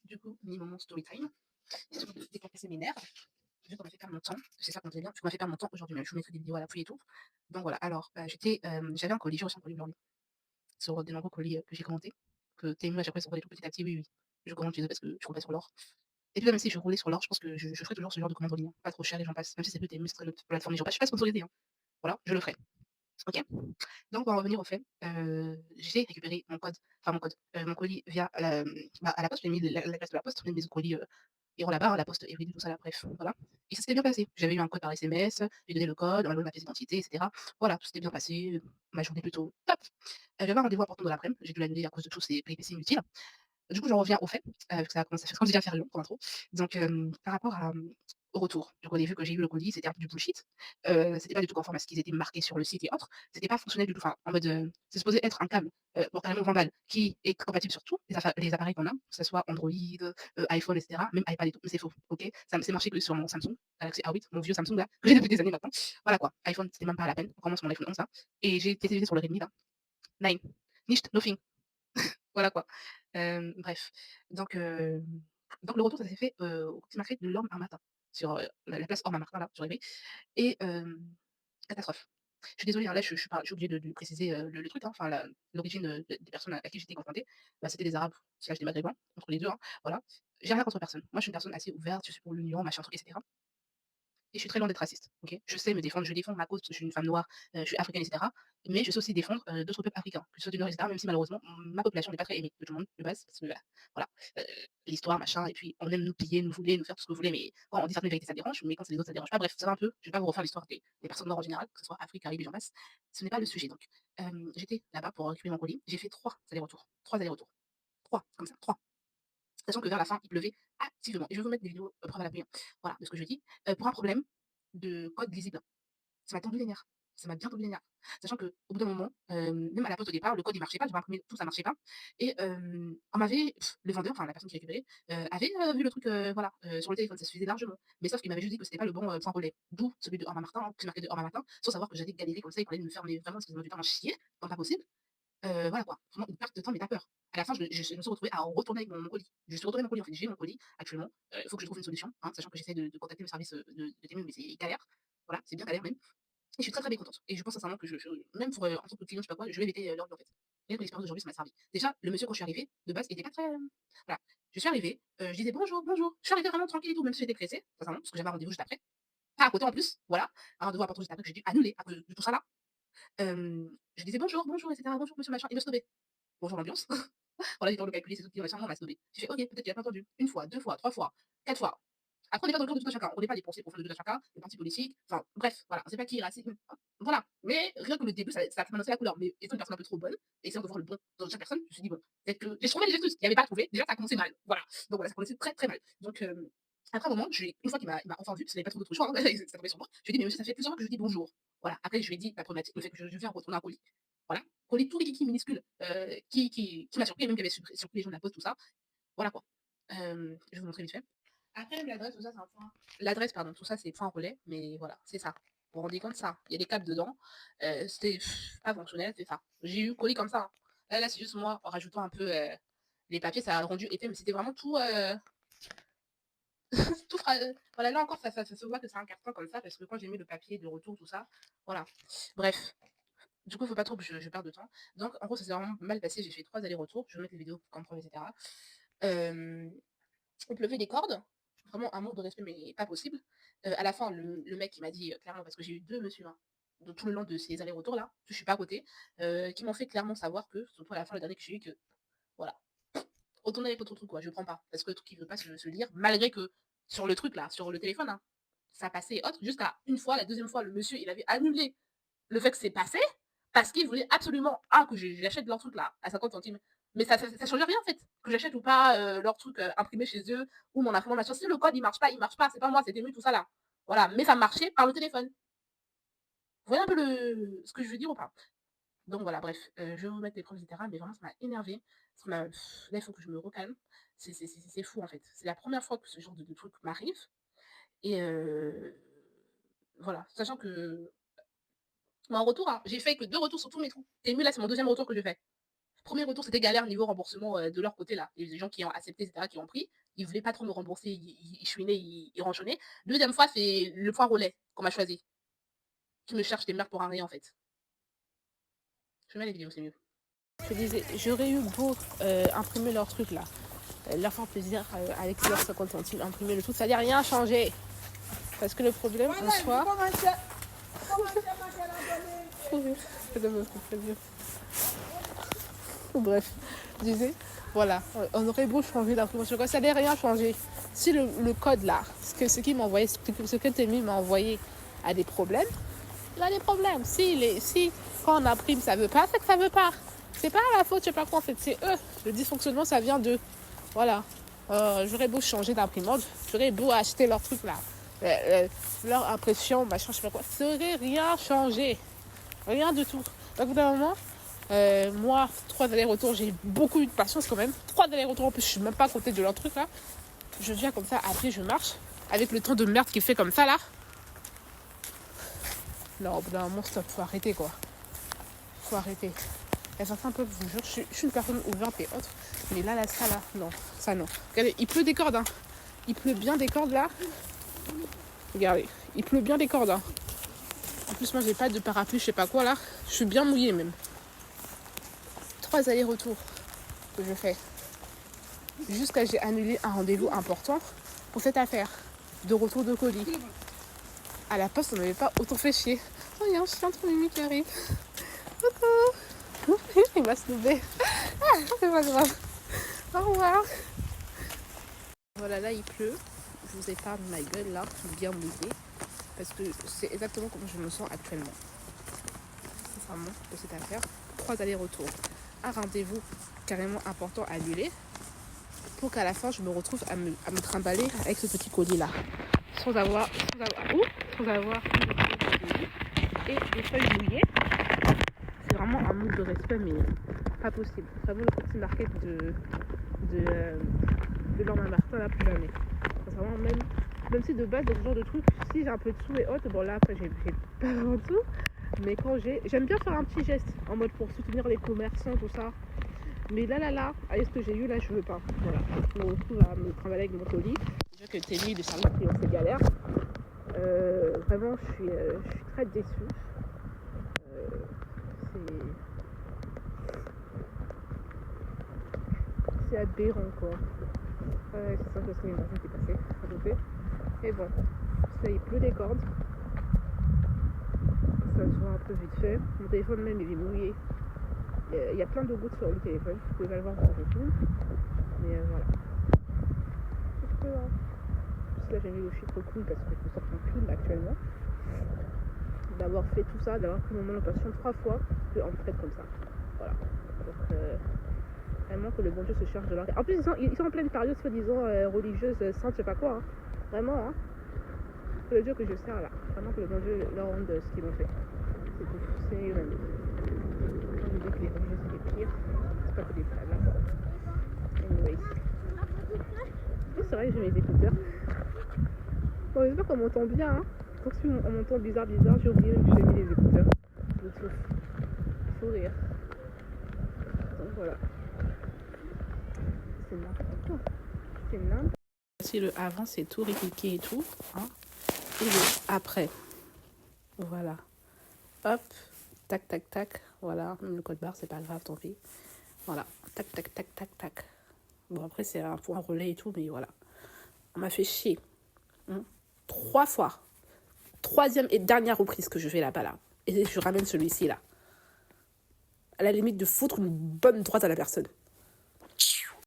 Du coup, mini moment story time. Histoire de décompresser mes nerfs, vu qu'on m'a fait perdre mon temps. C'est ça qu'on dit bien, tu m'as fait perdre mon temps aujourd'hui même. Je vous mettrai des vidéos à la pluie et tout. Donc voilà, alors, j'avais un colis, j'ai reçu un colis aujourd'hui sur des nombreux colis que j'ai commentés, que TMU à chaque fois ils s'envoient tout petit à petit, oui, oui. Je commande chez eux parce que je roule pas sur l'or. Et puis même si je roulais sur l'or, je pense que je ferai toujours ce genre de commande en ligne, hein. Pas trop cher et j'en passe. Même si c'est plus TMU, c'est une autre plateforme, je suis pas sponsorisée, hein. Voilà, je le ferai. OK. Donc pour en revenir au fait, j'ai récupéré mon colis via à la poste. J'ai mis l'adresse de la poste, j'ai mis mon colis, iront là-bas, hein, la poste Eveready, tout ça là, bref, voilà. Et ça s'était bien passé. J'avais eu un code par SMS, j'ai donné le code, on m'a donné ma pièce d'identité et cetera. Voilà, tout s'était bien passé, ma journée plutôt top. J'avais un rendez-vous important dans l'après-midi, j'ai dû l'annuler à cause de tous ces péripéties inutiles. Du coup, j'en reviens au fait, vu que ça a commencé à faire comme déjà faire long comme intro. Donc, par rapport au retour du colis, vu que j'ai eu le colis, c'était un peu du bullshit. C'était pas du tout conforme à ce qu'ils étaient marqués sur le site et autres. C'était pas fonctionnel du tout. Enfin, en mode, c'est supposé être un câble, pour carrément Vandal qui est compatible sur tous les appareils qu'on a, que ce soit Android, iPhone et cetera, même iPad et tout. Mais c'est faux, OK? Ça c'est marché que sur mon Samsung Galaxy A8, mon vieux Samsung là, que j'ai depuis des années maintenant. Voilà quoi, iPhone, c'était même pas la peine. On commence mon iPhone 11 là et j'ai été sur le Redmi là, 9, nicht nothing. Voilà quoi. Bref, donc heu, donc le retour ça s'est fait, au petit marché de l'Orme un matin, sur, la place Orme un Martin là, sur Évry et catastrophe. Je suis désolée, hein, là je suis obligée de préciser, le truc, hein, enfin l'origine, des personnes à qui j'étais confrontée. Bah, c'était des Arabes slash des Maghrébins, entre les 2, hein, voilà. J'ai rien contre personne. Moi je suis une personne assez ouverte, je suis pour l'union, machin truc et cetera. Et je suis très loin d'être raciste, OK? Je sais me défendre, je défends ma cause parce que je suis une femme noire, je suis africaine et cetera. Mais je sais aussi défendre, d'autres peuples africains, que ce soit du Nord et cetera, même si malheureusement, ma population n'est pas très aimée de tout le monde de base, parce que, voilà, heu, l'histoire machin et puis on aime nous piller, nous voler, nous faire tout ce que vous voulez, mais quand on dit certaines vérités, ça dérange, mais quand c'est les autres, ça dérange pas. Bref, ça va un peu, je vais pas vous refaire l'histoire des personnes noires en général, que ce soit Afrique, Caraïbes et j'en passe. Ce n'est pas le sujet donc. J'étais là-bas pour récupérer mon colis. J'ai fait 3 allers-retours, 3 allers-retours, 3 comme ça, 3. Sachant que vers la fin, il pleuvait activement et je vais vous mettre des vidéos, preuve à l'appui, hein, voilà, de ce que je dis, pour un problème de code lisible. Ça m'a tendu les nerfs. Ça m'a bien tendu les nerfs. Sachant qu'au bout d'un moment, même à la poste au départ, le code il marchait pas, j'avais imprimé tout, ça marchait pas et on m'avait le vendeur, enfin la personne qui récupérait, avait, vu le truc, voilà, sur le téléphone, ça suffisait largement. Mais sauf qu'il m'avait juste dit que c'était pas le bon, point relais. D'où celui de Orma-Martin, hein, qui marquait de Orma-Martin, sans savoir que j'allais galérer comme ça, il parlait de me faire mais vraiment, excusez-moi du terme, chier, comme pas possible. Voilà quoi, vraiment une perte de temps, mais pas peur. À la fin, je me suis retrouvée à retourner avec mon colis. Je suis retournée avec mon colis, en fait, j'ai mon colis actuellement. Il faut que je trouve une solution, hein, sachant que j'essaie de contacter le service, de Temu, mais c'est galère. Voilà, c'est bien galère même. Et je suis très, très mécontente. Et je pense sincèrement que je même pour, en tant que client, je sais pas quoi, je vais éviter, l'ordre en fait. Rien que l'expérience d'aujourd'hui, ça m'a servi. Déjà, le monsieur quand je suis arrivée, de base, il était pas très, voilà. Je suis arrivée, je disais: «Bonjour, bonjour». Je suis arrivée vraiment tranquille et tout, même si j'étais pressée, sincèrement, parce que j'avais un rendez-vous juste après. Pas à côté en plus, voilà. Un rendez-vous important juste après que j'ai dû annuler à cause de tout ça là. Je disais: «Bonjour, bonjour» et cetera. «Bonjour monsieur machin». Il me snobait. Bonjour l'ambiance. Voilà, j'ai le temps de calculer ses outils, machin, on m'a snobé. J'ai fait: «OK, peut-être qu'il a pas entendu». 1 fois, 2 fois, 3 fois, 4 fois. Après, on n'est pas dans le camp de tout un chacun. On n'est pas des pensées profondes de tout un chacun, des partis politiques, enfin bref, voilà, on sait pas qui est raciste, voilà. Mais rien que le début, ça a fait m'annoncer la couleur. Mais étant une personne un peu trop bonne, essayant de voir le bon dans chaque personne, je me suis dit: «Bon, peut-être que» j'ai trouvé des excuses qu'il n'y avait pas à trouver. Déjà, ça a commencé mal, voilà. Donc voilà, ça a commencé très, très mal. Donc après un moment, une fois qu'il m'a enfin vu, parce qu'il avait pas trop d'autre choix, hein, ça tombait sur moi. Je lui ai dit: «Mais monsieur, ça fait plusieurs fois que je dis bonjour». Voilà. Après, je lui ai dit la problématique, le fait que je viens retourner un colis. Voilà. Colis tout rikiki minuscule, qui m'a surpris, même qui avait surpris les gens de la poste, tout ça. Voilà quoi. Je vais vous montrer vite fait. Après, même l'adresse, tout ça, c'est un point. L'adresse, pardon, tout ça, c'est point relais, mais voilà, c'est ça. Vous vous rendez compte, ça. Il y a des câbles dedans. C'était pas fonctionnel, c'est ça. J'ai eu colis comme ça, hein. Là, c'est juste moi, en rajoutant un peu les papiers, ça a rendu épais, mais c'était vraiment tout, tout voilà, là encore, ça se voit que c'est un carton comme ça, parce que quand j'ai mis le papier de retour, tout ça, voilà. Bref, du coup, il faut pas trop que je perde de temps. Donc, en gros, ça s'est vraiment mal passé. J'ai fait 3 allers-retours. Je vais mettre les vidéos comme preuve, etc. Euh, il pleuvait des cordes. Vraiment un manque de respect, mais pas possible. À la fin, le mec, il m'a dit clairement, parce que j'ai eu deux monsieur, hein, de tout le long de ces allers-retours là, je suis pas à côté, qui m'ont fait clairement savoir que, surtout à la fin, le dernier que j'ai eu, que voilà, retournez avec votre truc, quoi, je prends pas. Parce que le truc, il veut pas se lire, malgré que sur le truc là, sur le téléphone, hein, ça passait et autres, jusqu'à une fois, la deuxième fois, le monsieur, il avait annulé le fait que c'est passé, parce qu'ils voulaient absolument, que j'achète leur truc là, à 50 centimes. Mais ça changeait rien en fait. Que j'achète ou pas leur truc imprimé chez eux, ou mon imprimant machin. Si le code il marche pas, c'est pas moi, c'était mieux, tout ça là. Voilà, mais ça marchait par le téléphone. Vous voyez un peu ce que je veux dire ou pas? Donc voilà, bref, je vais vous mettre les preuves, etc. Mais vraiment, ça m'a énervé. Là, il faut que je me recalme. C'est fou en fait. C'est la première fois que ce genre de truc m'arrive. Et voilà, sachant que, mais en retour, hein, j'ai fait que deux retours sur tous mes trous. Et mieux là, c'est mon deuxième retour que je fais. Premier retour, c'était galère niveau remboursement de leur côté là. Il y a des gens qui ont accepté, etc., qui ont pris. Ils voulaient pas trop me rembourser, ils chouinaient, ils ronchonnaient. Deuxième fois, c'est le poids relais qu'on m'a choisi. Qui me cherche des merdes pour un rien en fait. Je mets les vidéos, c'est mieux. Je disais, j'aurais eu beau imprimer leur truc là, leur faire plaisir avec leurs 50 centimes, imprimer le tout, ça n'a rien changé. Parce que le problème en soi. Bref, je disais, voilà, on aurait beau changer d'imprimation, ça n'allait rien changer. Si le code là, ce qu'il m'a envoyé, ce que Temi m'a envoyé a des problèmes, il a des problèmes. Si quand on imprime ça veut pas, c'est que ça veut pas. C'est pas la faute, je sais pas quoi en fait, c'est eux. Le dysfonctionnement ça vient d'eux. Voilà. J'aurais beau changer d'imprimante, j'aurais beau acheter leur truc là, leur impression, machin, je sais pas quoi, ça aurait rien changé. Rien du tout. Donc, au bout d'un moment, moi, 3 allers-retours, j'ai beaucoup eu de patience quand même. 3 allers-retours, en plus, je suis même pas à côté de leur truc là. Je viens comme ça, après je marche, avec le temps de merde qui fait comme ça là. Non, au bout d'un moment, stop, faut arrêter quoi. Faut arrêter. Et certains peuvent, je vous jure, je suis une personne ouverte et autre. Mais là, ça là, non, ça non. Regardez, il pleut des cordes, hein. Il pleut bien des cordes là. Regardez, il pleut bien des cordes, hein. En plus, moi, j'ai pas de parapluie, je sais pas quoi là. Je suis bien mouillée même. 3 allers-retours que je fais. Jusqu'à j'ai annulé un rendez-vous important pour cette affaire de retour de colis. À la poste, on n'avait pas autant fait chier. Oh, il y a un chien trop mimi qui arrive. Coucou. Il va se lever. Ah, c'est pas grave. Au revoir. Voilà, là, il pleut. Je vous épargne ma gueule là, bien mouillée. Parce que c'est exactement comme je me sens actuellement. Sincèrement, de cette affaire. 3 allers-retours. Un rendez-vous carrément important à annuler. Pour qu'à la fin, je me retrouve à me trimballer avec ce petit colis là. Sans avoir et des feuilles mouillées. C'est vraiment un manque de respect, mais pas possible. Vraiment le petit market de Lorma Martin là, plus jamais. Vraiment, même si de base, dans ce genre de truc, si j'ai un peu de sous et autres, bon là après j'ai pas vraiment de sous, mais quand j'aime bien faire un petit geste en mode pour soutenir les commerçants, tout ça. Mais là, avec ce que j'ai eu là, je veux pas. Voilà. Je me retrouve à me travailler avec mon colis. Déjà que Temi, le service client, c'est galère. Vraiment, je suis très déçue. C'est aberrant quoi. Ouais, c'est ça que c'est une personne qui est passée à côté. Et bon, ça il pleut des cordes. Ça se voit un peu vite fait. Mon téléphone même il est mouillé. Il y a plein de gouttes sur le téléphone. Vous pouvez pas le voir quand je filme. Mais voilà. C'est très grave. Là j'ai mis le chiffre cool parce que je me sens en clim actuellement. D'avoir fait tout ça, d'avoir pris mon monotation 3 fois en traite comme ça. Voilà. Donc vraiment que le bon Dieu se charge de leur... En plus ils sont en pleine période soi-disant religieuse, sainte, je sais pas quoi. Hein. Vraiment, hein. C'est le Dieu que je sers là. Vraiment que le bon Dieu leur rende ce qu'ils ont fait. C'est tout. C'est eux-mêmes. Quand je dis que les religieux c'est les pires, c'est pas que des frères là. Anyways. Oui, c'est vrai que j'ai mes écouteurs. Bon, j'espère qu'on m'entend bien. Hein. Pour si on m'entend bizarre, j'ai oublié que j'ai mis les écouteurs. Bluetooth. Il faut rire. Donc voilà. C'est n'importe quoi. C'est n'importe quoi. Voici le avant, c'est tout répliqué et tout. Hein. Et le après. Voilà. Hop. Tac, tac, tac. Voilà. Même le code barre, c'est pas grave, tant pis. Voilà. Tac, tac, tac, tac, tac. Bon, après, c'est un point relais et tout, mais voilà. On m'a fait chier. 3 fois. 3e et dernière reprise que je fais là-bas, là. Et je ramène celui-ci, là. À la limite de foutre une bonne droite à la personne.